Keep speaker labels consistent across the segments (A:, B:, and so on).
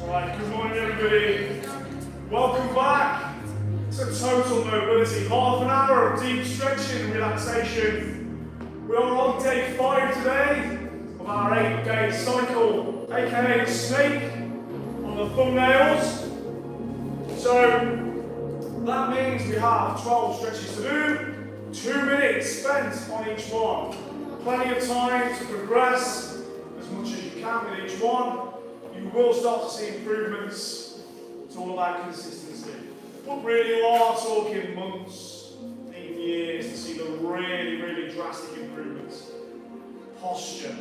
A: Alright, good morning everybody. Welcome back to Total Mobility. Half an hour of deep stretching and relaxation. We are on day 5 today of our 8-day cycle, aka the snake on the thumbnails. So that means we have 12 stretches to do, 2 minutes spent on each one. Plenty of time to progress as much as you can with each one. You will start to see improvements. It's all about consistency. But really, you are talking months, even years to see the really, really drastic improvements. Posture,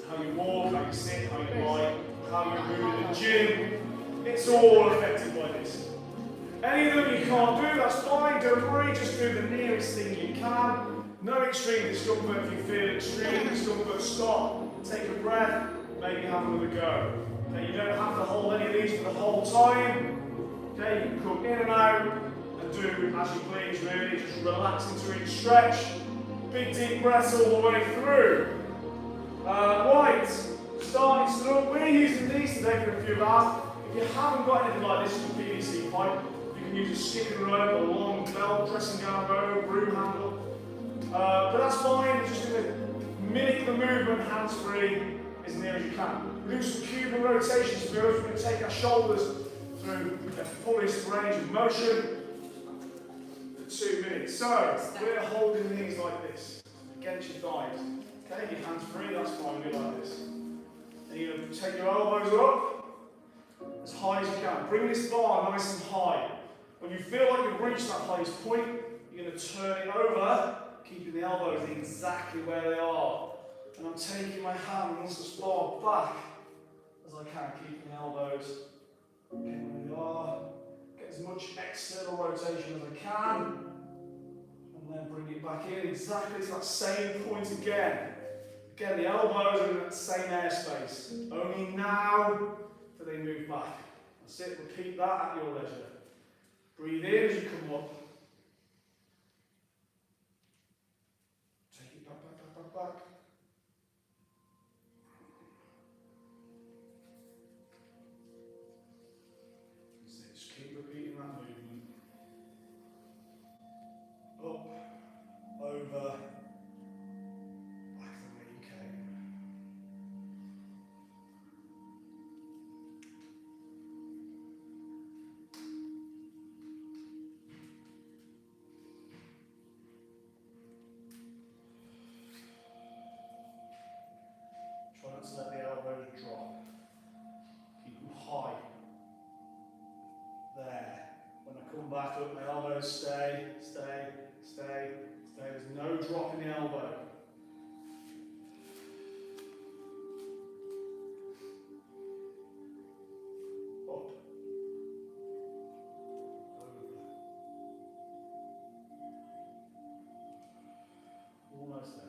A: how you walk, how you sit, how you lie, how you move in the gym. It's all affected by this. Any of them you can't do, that's fine. Don't worry, just do the nearest thing you can. No extreme discomfort. If you feel extreme discomfort, stop, take a breath. Maybe have another go. Okay, you don't have to hold any of these for the whole time. Okay, you can come in and out and do as you please, really. Just relax into each stretch. Big deep breaths all the way through. Right, starting stood up. We're using these today for a few hours. If you haven't got anything like this with a PVC pipe, you can use a skipping rope, a long belt, dressing gown rope, broom handle. But that's fine. You're just going to mimic the movement hands-free as near as you can. We do some Cuban rotations first. We're going to take our shoulders through the fullest range of motion for 2 minutes. So we're holding these like this against your thighs. Okay, your hands free, that's fine, do like this. And you're going to take your elbows up as high as you can. Bring this bar nice and high. When you feel like you've reached that highest point, you're going to turn it over, keeping the elbows exactly where they are. And I'm taking my hands as far back as I can, keeping the elbows getting where they are. Get as much external rotation as I can. And then bring it back in exactly to that same point again. Again, the elbows are in that same airspace. Only now do they move back. That's it, repeat that at your leisure. Breathe in as you come up. Take it back, back, back, back, back. Keep repeating that movement. Up, over, back the way you came. Try not to let the elbows drop. Keep them high. There. When I come back up, my elbows stay, stay, stay, stay. There's no drop in the elbow. Up. Over. Almost there.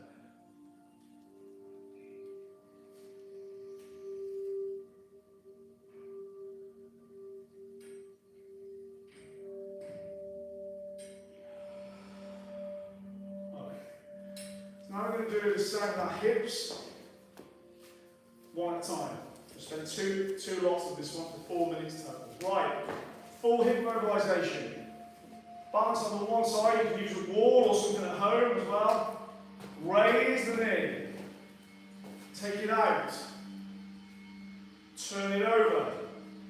A: Now we're going to do the same with our hips, one at a time. We'll spend two lots of this one for 4 minutes total. Right, full hip mobilisation. Balance on the one side, you can use a wall or something at home as well. Raise the knee. Take it out. Turn it over.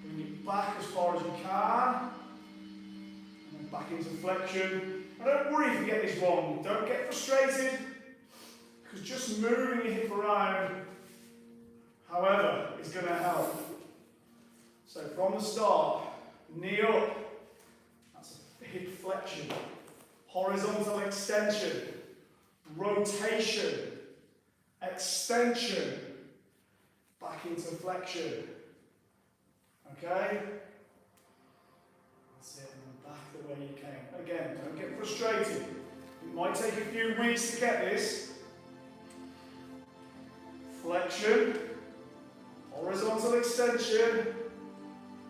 A: Bring it back as far as you can. And then back into flexion. And don't worry if you get this wrong. Don't get frustrated. Because just moving your hip around, however, is going to help. So from the start, knee up, that's a hip flexion, horizontal extension, rotation, extension, back into flexion. Okay? That's it, and then back the way you came. Again, don't get frustrated. It might take a few weeks to get this. Flexion, horizontal extension,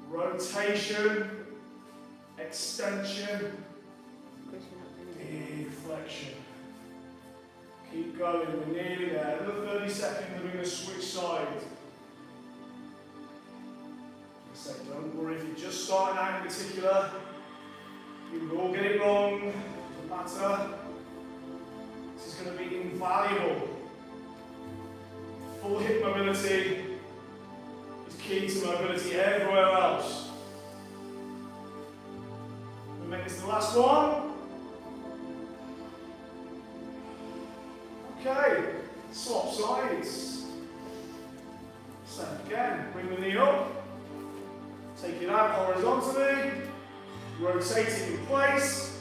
A: rotation, extension, big flexion. Keep going, we're nearly there. Another 30 seconds, we're going to switch sides. So don't worry if you're just starting out in particular. You will get it wrong, doesn't matter. This is going to be invaluable. Full hip mobility is key to mobility everywhere else. We'll make this the last one. Okay, swap sides. Same again, bring the knee up, take it out horizontally, rotate it in place,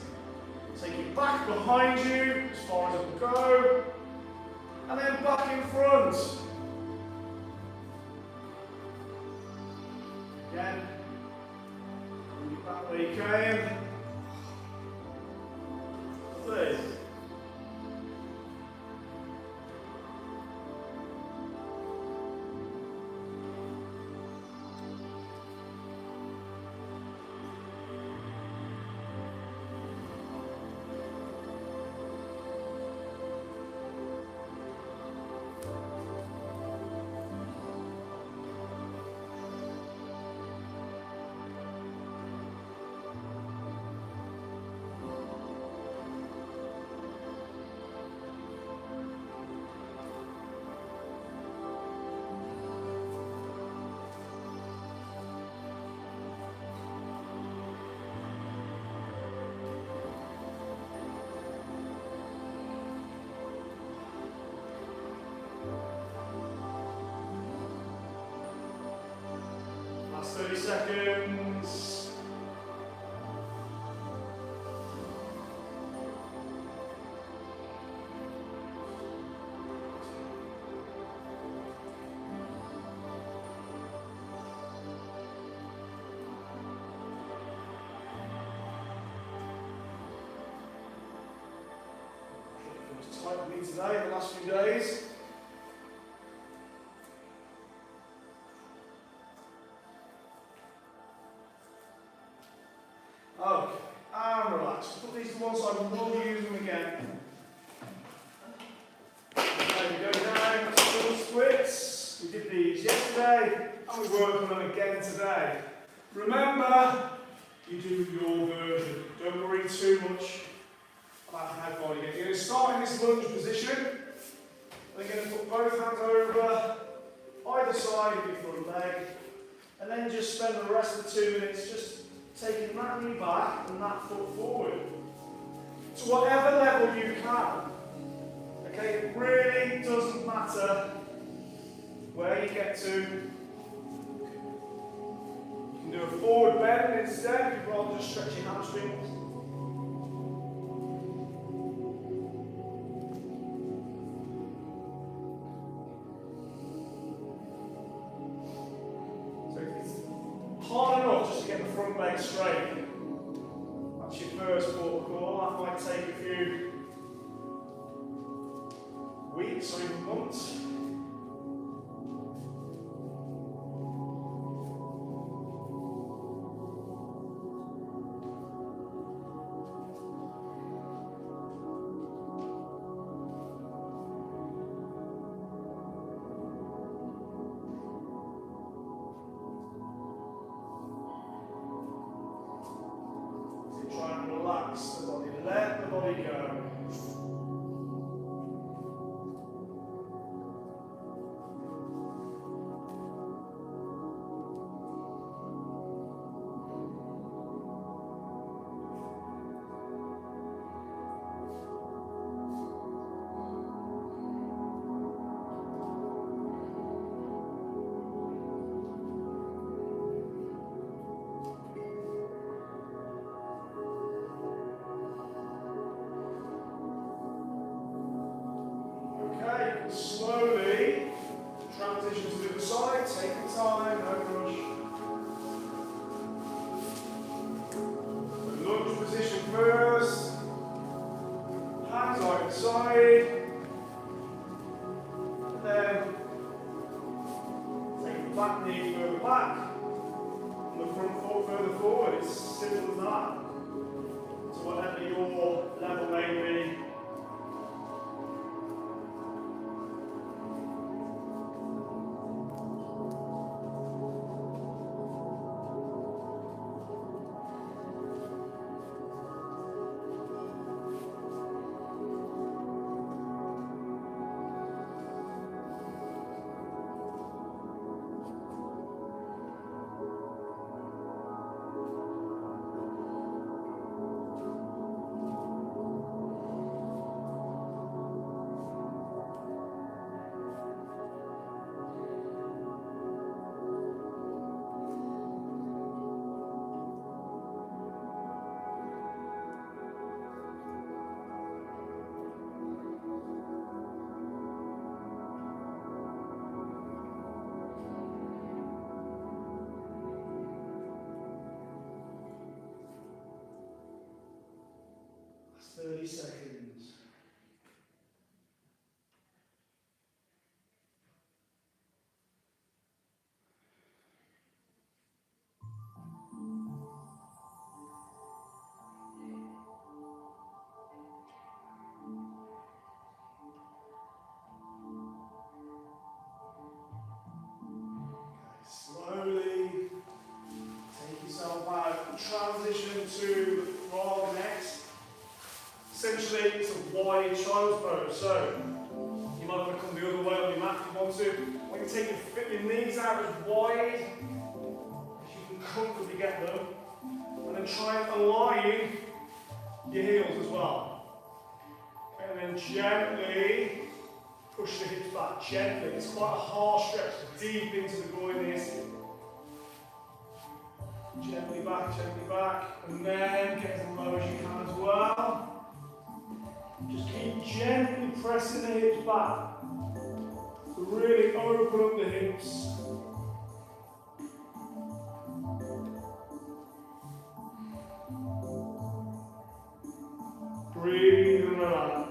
A: take it back behind you as far as it will go, and then back in front. Again, bring it back where you came. Lovely. Last 30 seconds. It was tight with me today, the last few days. Okay, and relax. Put these to one side, we will use them again. Okay, we go down, full splits. We did these yesterday, and we work on them again today. Remember, you do your version. Don't worry too much about how far you get. You're going to start in this lunge position. Then you're going to put both hands over either side of your front leg, and then just spend the rest of the 2 minutes just taking that knee back and that foot forward to whatever level you can. Okay, it really doesn't matter where you get to. You can do a forward bend instead, rather than just stretch your hamstrings. Hard enough just to get the front leg straight. That's your first protocol. That might take a few weeks or even months. Try and relax the body, let the body go. Slowly transition to the other side, take your time, no rush. The lunge position first, hands either side, and then take the back knee further back, and the front foot further forward. It's simple as that. So whatever your level may be. 30 seconds. Slowly take yourself out. Transition to the frog next. Essentially, it's a wide child's pose. So, you might want to come the other way on your mat if you want to. When you take your knees out as wide as you can comfortably get them. And then try and align your heels as well. And then gently push the hips back, gently. It's quite a harsh stretch, deep into the groin this. Gently back, and then get as low as you can as well. Just keep gently pressing the hips back. Really open up the hips. Breathe and relax.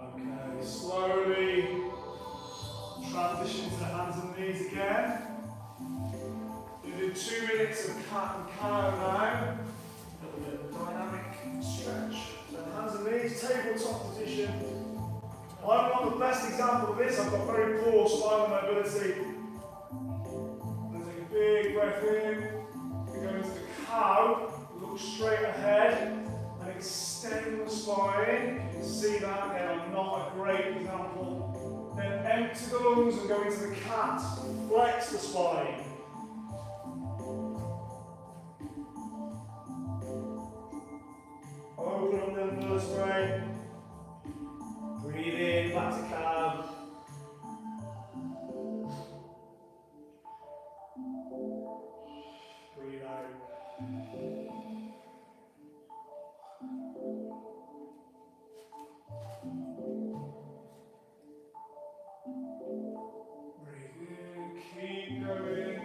A: Okay, slowly transition to the hands and knees again. We'll do 2 minutes of cat and cow now. A little bit of dynamic stretch. So hands and knees, tabletop position. I'm not the best example of this. I've got very poor spinal mobility. Then take a big breath in. We go into the cow. Look straight ahead and extend the spine. You can see that again. I'm not a great example. Then empty the lungs and go into the cat. Flex the spine. Open up them vertebrae. Breathe in, back to cow. Breathe out. Breathe in, keep going.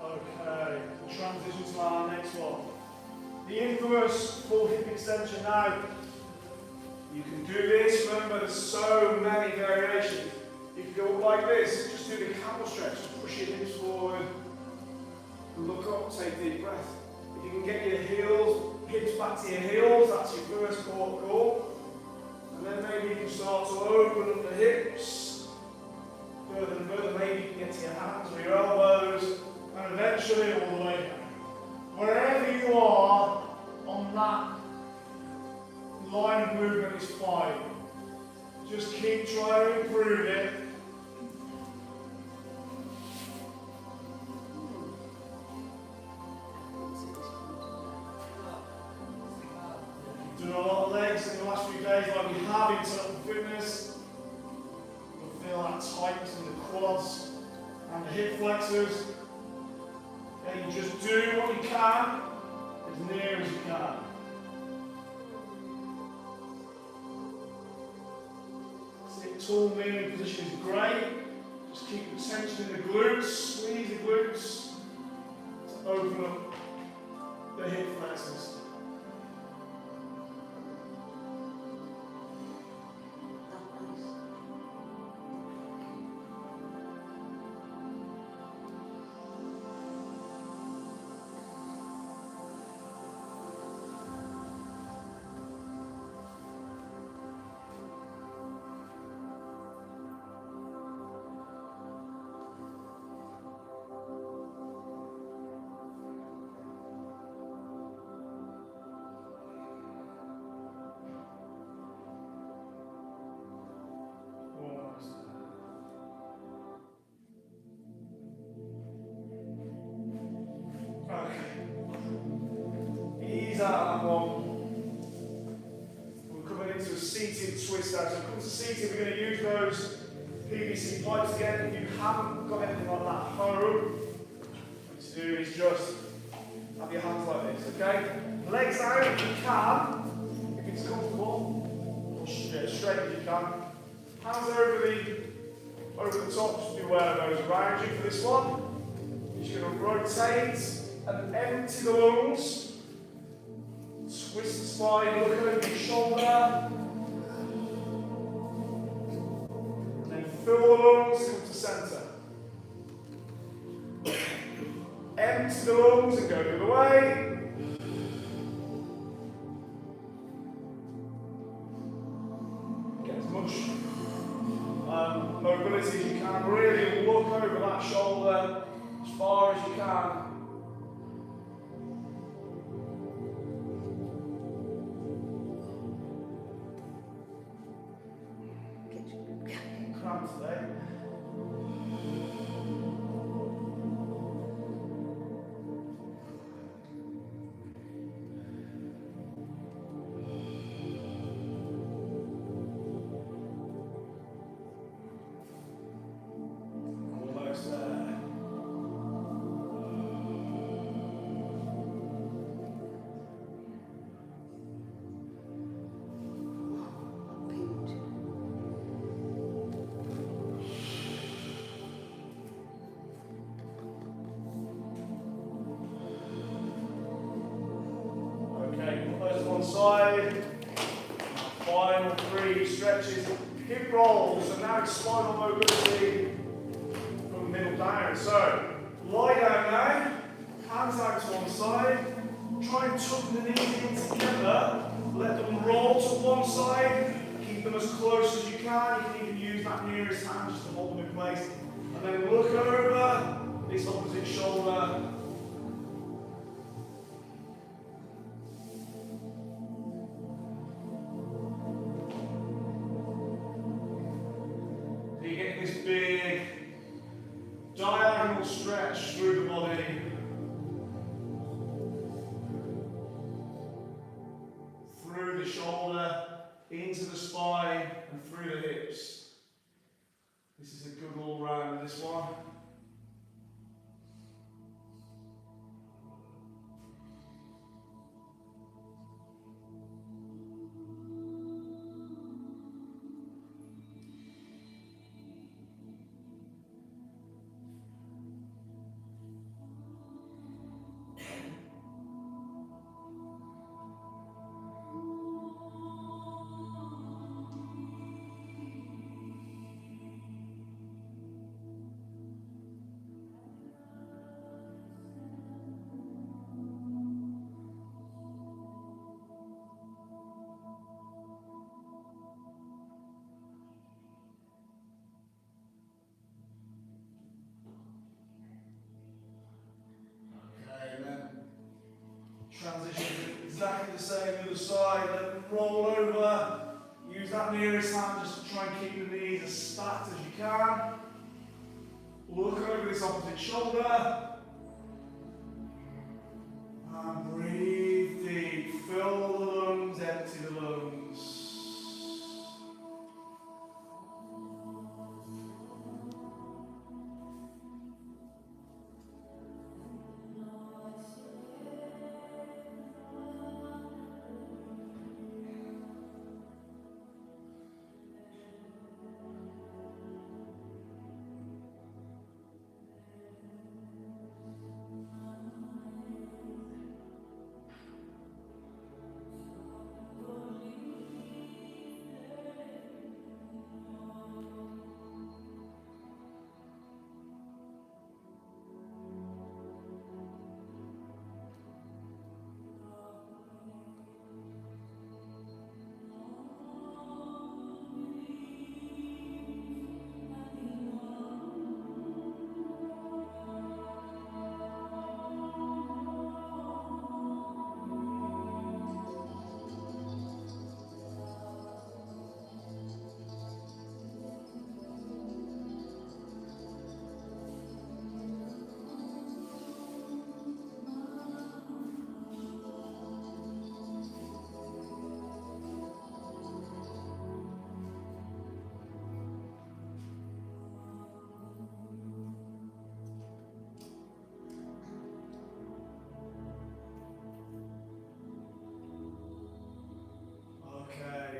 A: Okay, transition to our next one. The infamous full hip extension now. You can do this, remember there's so many variations. You can go up like this, just do the camel stretch, just push your hips forward, look up, take a deep breath. If you can get your hips back to your heels, that's your first core goal. And then maybe you can start to open up the hips further and further. Maybe you can get to your hands or your elbows, and eventually all the way down. Wherever you are on that line of movement is fine. Just keep trying to improve it. Doing a lot of legs in the last few days, like we have in Total Fitness. You'll feel that tightness in the quads and the hip flexors. Okay, you just do what you can, as near as you can. Sit tall, kneeling position is great. Just keep the tension in the glutes, squeeze the glutes to open up the hip flexors. Ease out of that one. We're coming into a seated twist out. So when it comes to seated, we're going to use those PVC pipes again. If you haven't got anything like that at home, what to do is just have your hands like this, okay? Legs out if you can. If it's comfortable, push it straight as you can. Hands over the top, just be aware of those around you for this one. You're just going to rotate and empty the lungs. Twist the spine, look over your shoulder. And then fill the lungs, come to centre. Empty the lungs and go the other way. Get as much mobility as you can. Really look over that shoulder as far as you can. Cramps there. Almost there. Side, final 3 stretches, hip rolls, and now it's spinal mobility from the middle down. So, lie down now, hands out to one side, try and tuck the knees in together, let them roll to one side, keep them as close as you can. You can even use that nearest hand just to hold them in place, and then look over this opposite shoulder. Big diagonal stretch through the body. Through the shoulder, into the spine, and through the hips. This is a good all round, this one. Transition exactly the same the other side. Let them roll over. Use that nearest hand just to try and keep the knees as stacked as you can. Look over this opposite shoulder. And breathe deep. Fill the lungs, empty the lungs.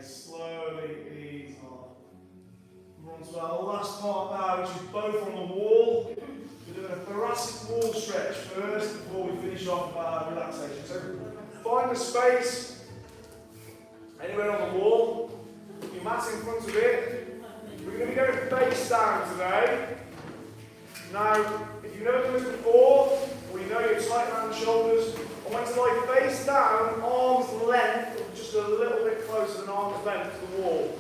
A: Slowly ease off. We're on to our last part now, which is both on the wall. We're doing a thoracic wall stretch first before we finish off our relaxation. So find a space anywhere on the wall. Your mat's in front of it. We're going to be going face down today. Now, if you've never done this before, or you know you're tight around the shoulders, I want to lie face down, arms length, just a little bit closer than arm's length to the wall.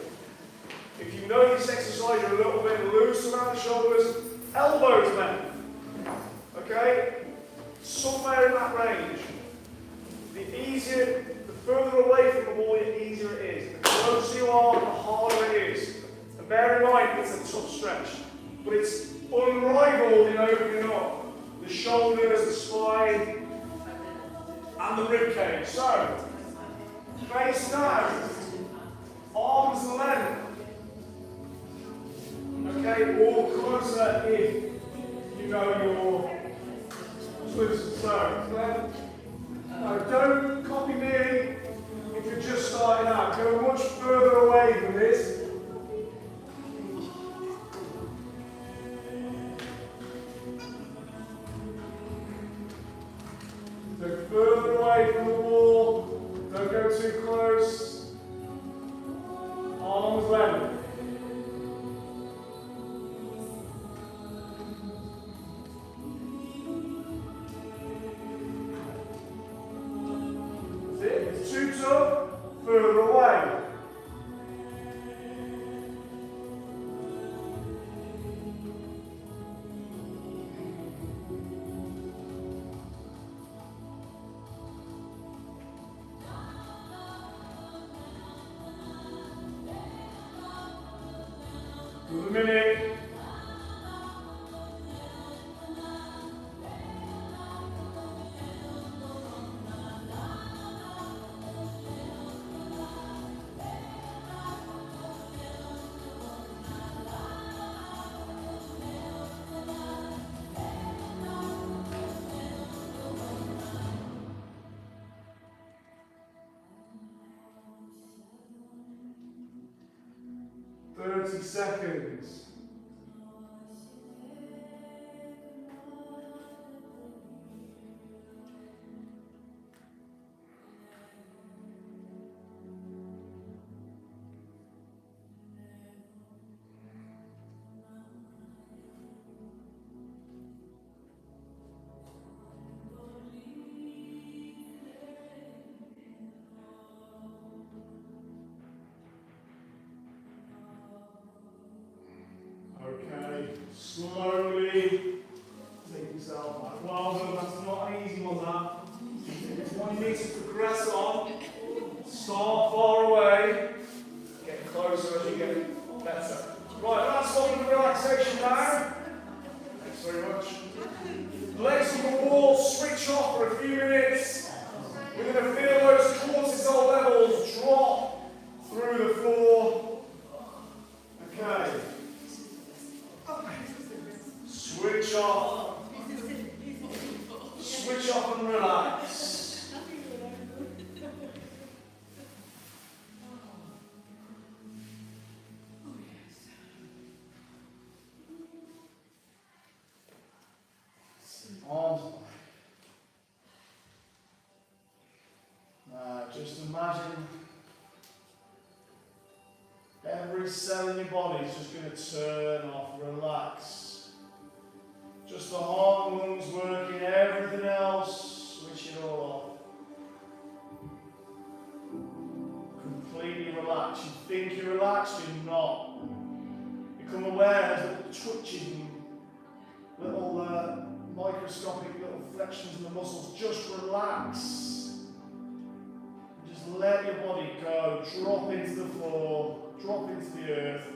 A: If you know this exercise, you're a little bit loose around the shoulders, elbows length. Okay? Somewhere in that range. The further away from the wall, the easier it is. The closer you are, the harder it is. And bear in mind, it's a tough stretch. But it's unrivaled in opening up the shoulders, the spine, and the rib cage. So, face down, arms length. Okay, or closer if you know your twist. So, now don't copy me if you're just starting out. Go much further away from this. Go further away from the wall. Don't go too close. Arms length. That's it. If it's too tough, further away. Another minute. Seconds. one you need to progress on. Start far away. Get closer as you get better. Right, last one with relaxation now. Thanks very much. Legs on the wall, switch off for a few minutes. We're going to feel those cortisol levels drop through the floor. Okay. Switch off. Switch off and relax. Arms. Now just imagine every cell in your body is just going to turn off, relax. Just the heart and lungs working, everything else, switch it all off. Completely relaxed. You think you're relaxed, you're not. Become aware of little twitches and little microscopic little flexions in the muscles. Just relax. Just let your body go. Drop into the floor, drop into the earth.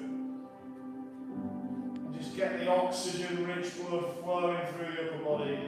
A: And just get the oxygen-rich blood flowing through the upper body.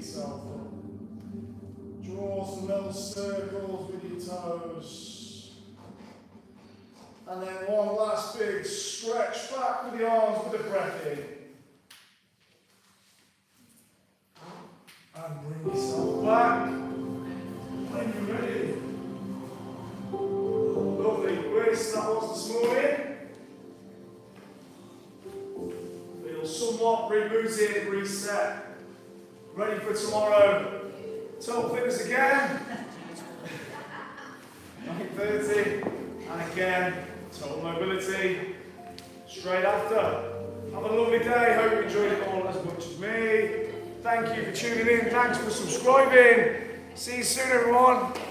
A: yourself up. Draw some little circles with your toes. And then one last big stretch back with the arms with the breath in. And bring yourself back when you're ready. Lovely twist that was this morning. Feel somewhat rebooted, reset. Ready for tomorrow. Toe fitness again. 9:30. And again, total mobility. Straight after. Have a lovely day. Hope you enjoyed it all as much as me. Thank you for tuning in. Thanks for subscribing. See you soon, everyone.